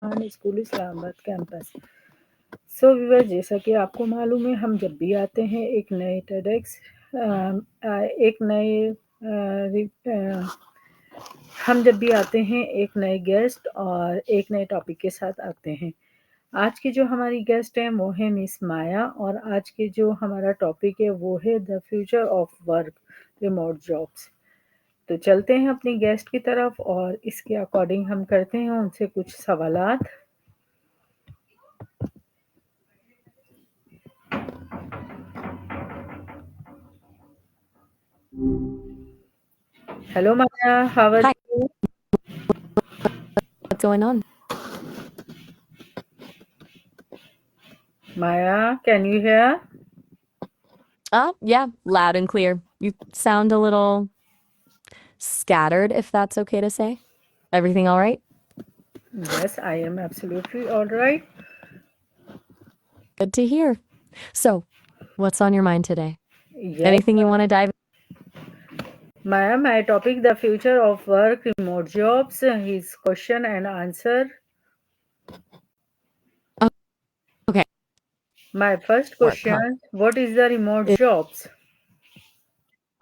School Islamabad campus. So viewer, जैसा कि आपको मालूम है, हम जब भी आते हैं एक नए TEDx एक नए हम जब भी आते हैं एक नए गेस्ट और एक नए टॉपिक के साथ आते हैं। आज की जो हमारी गेस्ट हैं वो है मिस माया, और आज के जो हमारा टॉपिक है वो है the future of work, remote jobs. तो चलते हैं अपनी गेस्ट की तरफ और इसके अकॉर्डिंग हम करते हैं उनसे कुछ सवालात। Hello Maya, how are Hi, you? what's going on? Maya, can you hear? Yeah, loud and clear. You sound a little scattered, if that's okay to say. Everything all right? Yes, I am absolutely all right. Good to hear. So, what's on your mind today? Yes, Anything you want to dive? Maya, my topic, the future of work, remote jobs, his question and answer. Oh, okay. My first Work, huh? question, what is the remote jobs?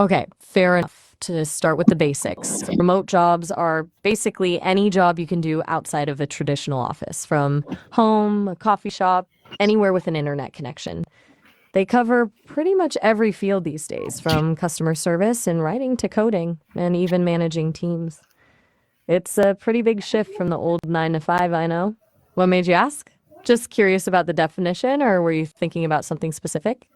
Okay, fair enough. To start with the basics, remote jobs are basically any job you can do outside of a traditional office, from home, a coffee shop, anywhere with an internet connection. They cover pretty much every field these days, from customer service and writing to coding and even managing teams. It's a pretty big shift from the old 9 to 5, I know. What made you ask? Just curious about the definition, or were you thinking about something specific?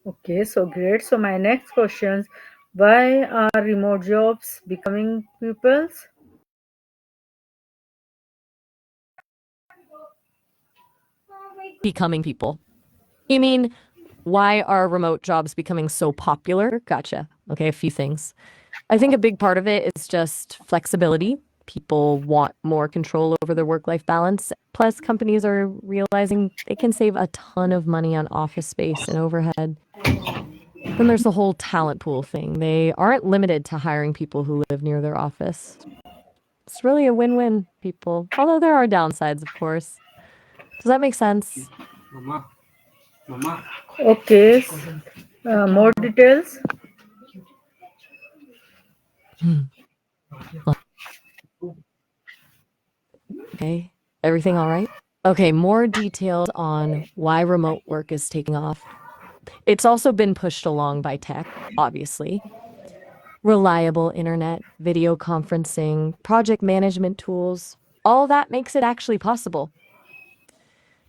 Okay, so great. So my next questions, why are remote jobs becoming pupils? Becoming people. You mean, why are remote jobs becoming so popular? Gotcha. Okay, a few things. I think a big part of it is just flexibility. People want more control over their work life balance. Plus, companies are realizing they can save a ton of money on office space and overhead. Then there's the whole talent pool thing. They aren't limited to hiring people who live near their office. It's really a win win, people. Although there are downsides, of course. Does that make sense? Okay, more details. Okay. Everything all right? Okay, more details on why remote work is taking off. It's also been pushed along by tech, obviously. Reliable internet, video conferencing, project management tools, all that makes it actually possible.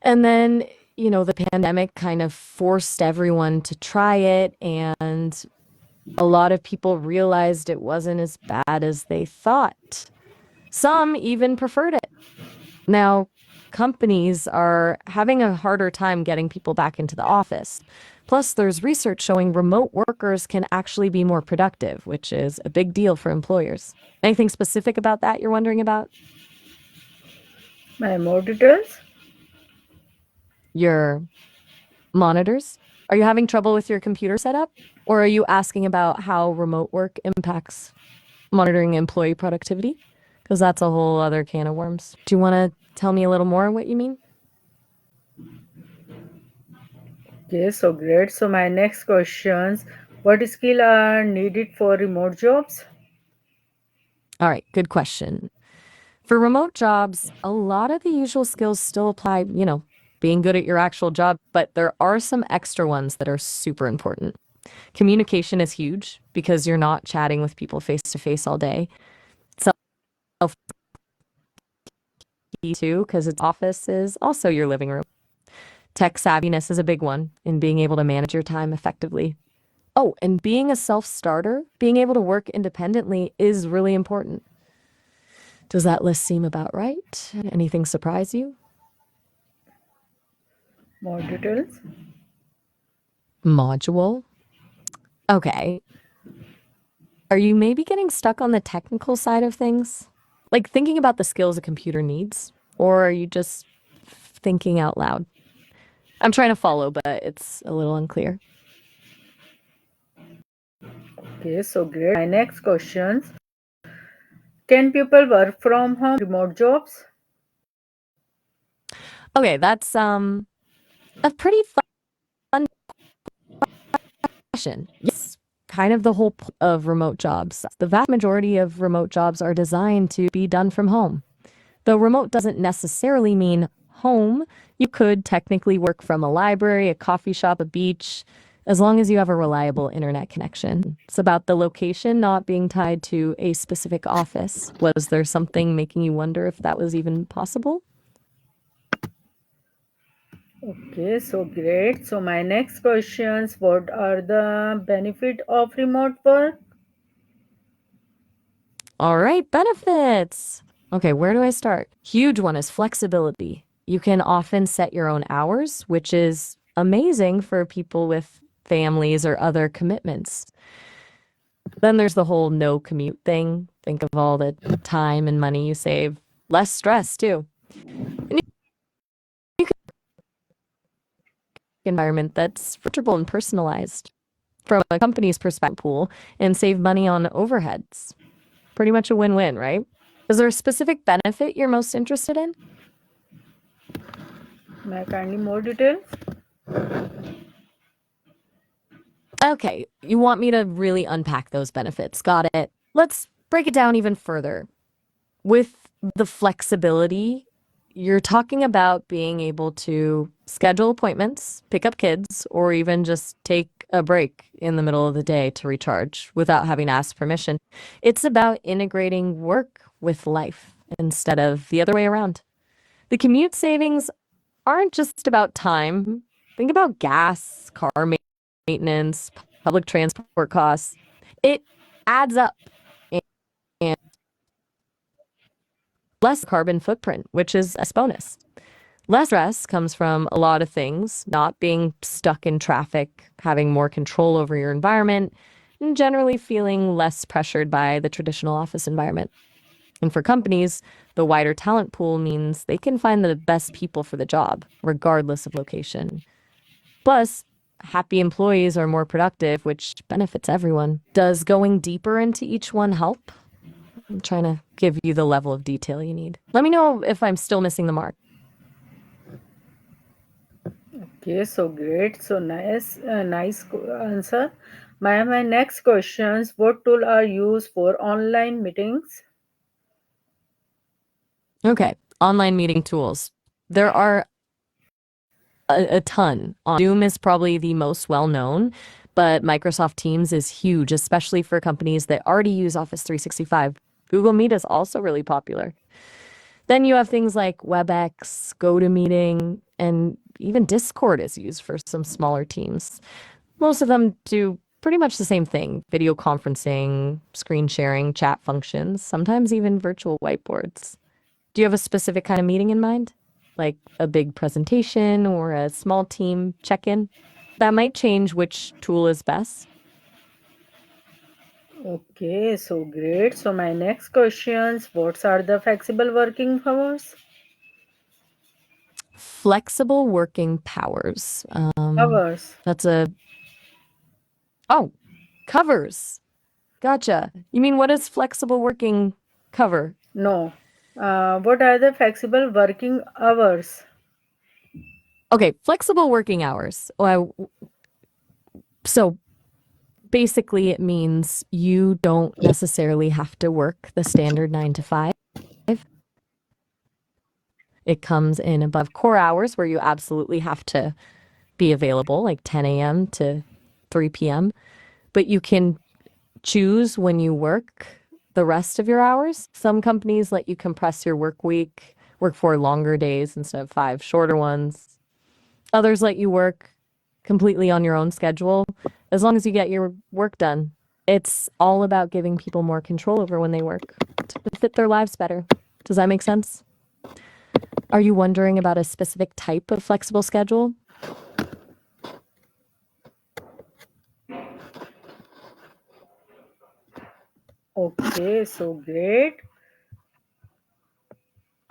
And then, the pandemic kind of forced everyone to try it, and a lot of people realized it wasn't as bad as they thought. Some even preferred it. Now, companies are having a harder time getting people back into the office. Plus, there's research showing remote workers can actually be more productive, which is a big deal for employers. Anything specific about that you're wondering about? More details. Your monitors? Are you having trouble with your computer setup? Or are you asking about how remote work impacts monitoring employee productivity? Because that's a whole other can of worms. Do you want to tell me a little more what you mean? Okay, so great. So my next questions, what skill are needed for remote jobs? All right, good question. For remote jobs, a lot of the usual skills still apply, being good at your actual job, but there are some extra ones that are super important. Communication is huge because you're not chatting with people face to face all day. Self too, because its office is also your living room. Tech savviness is a big one in being able to manage your time effectively. Oh, and being a self starter, being able to work independently is really important. Does that list seem about right? Anything surprise you? More details. Module? Okay. Are you maybe getting stuck on the technical side of things? Like thinking about the skills a computer needs? Or are you just thinking out loud? I'm trying to follow, but it's a little unclear. Okay, so great. My next questions, Can people work from home, remote jobs? Okay, that's a pretty fun question. Yes, kind of the whole point of remote jobs. The vast majority of remote jobs are designed to be done from home. Though remote doesn't necessarily mean home, you could technically work from a library, a coffee shop, a beach, as long as you have a reliable internet connection. It's about the location not being tied to a specific office. Was there something making you wonder if that was even possible? Okay, so great. So my next questions, what are the benefit of remote work? All right, benefits. Okay, where do I start? Huge one is flexibility. You can often set your own hours, which is amazing for people with families or other commitments. Then there's the whole no commute thing. Think of all the time and money you save. Less stress, too. And you can an environment that's comfortable and personalized from a company's perspective pool and save money on overheads. Pretty much a win-win, right? Is there a specific benefit you're most interested in? May I kindly more details? Okay, you want me to really unpack those benefits. Got it. Let's break it down even further. With the flexibility, you're talking about being able to schedule appointments, pick up kids, or even just take a break in the middle of the day to recharge without having to ask permission. It's about integrating work with life instead of the other way around. The commute savings aren't just about time. Think about gas, car maintenance, public transport costs. It adds up and less carbon footprint, which is a bonus. Less stress comes from a lot of things, not being stuck in traffic, having more control over your environment, and generally feeling less pressured by the traditional office environment. And for companies, the wider talent pool means they can find the best people for the job, regardless of location. Plus, happy employees are more productive, which benefits everyone. Does going deeper into each one help? I'm trying to give you the level of detail you need. Let me know if I'm still missing the mark. Okay, so great. So nice answer. My next questions, what tool are used for online meetings? Okay, online meeting tools. There are a ton. Zoom is probably the most well known, but Microsoft Teams is huge, especially for companies that already use Office 365. Google Meet is also really popular. Then you have things like WebEx, GoToMeeting, and even Discord is used for some smaller teams. Most of them do pretty much the same thing: video conferencing, screen sharing, chat functions, sometimes even virtual whiteboards. Do you have a specific kind of meeting in mind? Like a big presentation or a small team check in? That might change which tool is best. Okay, so great. So my next questions, what are the flexible working hours? Flexible working powers. Hours. That's a, oh, covers. Gotcha. You mean what does flexible working cover? No. What are the flexible working hours? Okay, flexible working hours. So basically, it means you don't necessarily have to work the standard 9 to 5. It comes in above core hours where you absolutely have to be available, like 10 a.m. to 3 p.m. But you can choose when you work the rest of your hours. Some companies let you compress your work week, work 4 longer days instead of 5 shorter ones. Others let you work completely on your own schedule as long as you get your work done. It's all about giving people more control over when they work to fit their lives better. Does that make sense? Are you wondering about a specific type of flexible schedule? Okay, so great.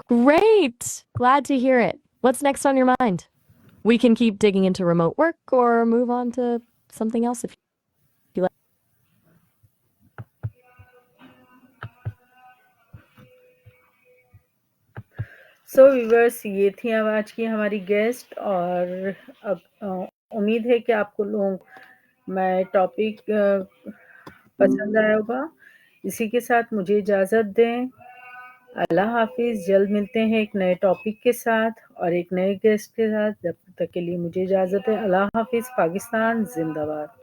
Great! Glad to hear it. What's next on your mind? We can keep digging into remote work or move on to something else if you like. So viewers, ये थी अब आज की हमारी guest, और अब उम्मीद है कि आपको लोग मैं टॉपिक पसंद आया होगा। इसी के साथ मुझे इजाज़त दें। अल्लाह हाफ़िज़। जल्द मिलते हैं एक नए टॉपिक के साथ और एक नए गेस्ट के साथ। जब तक के लिए मुझे इजाज़त है। अल्लाह हाफ़िज़। पाकिस्तान ज़िंदाबाद।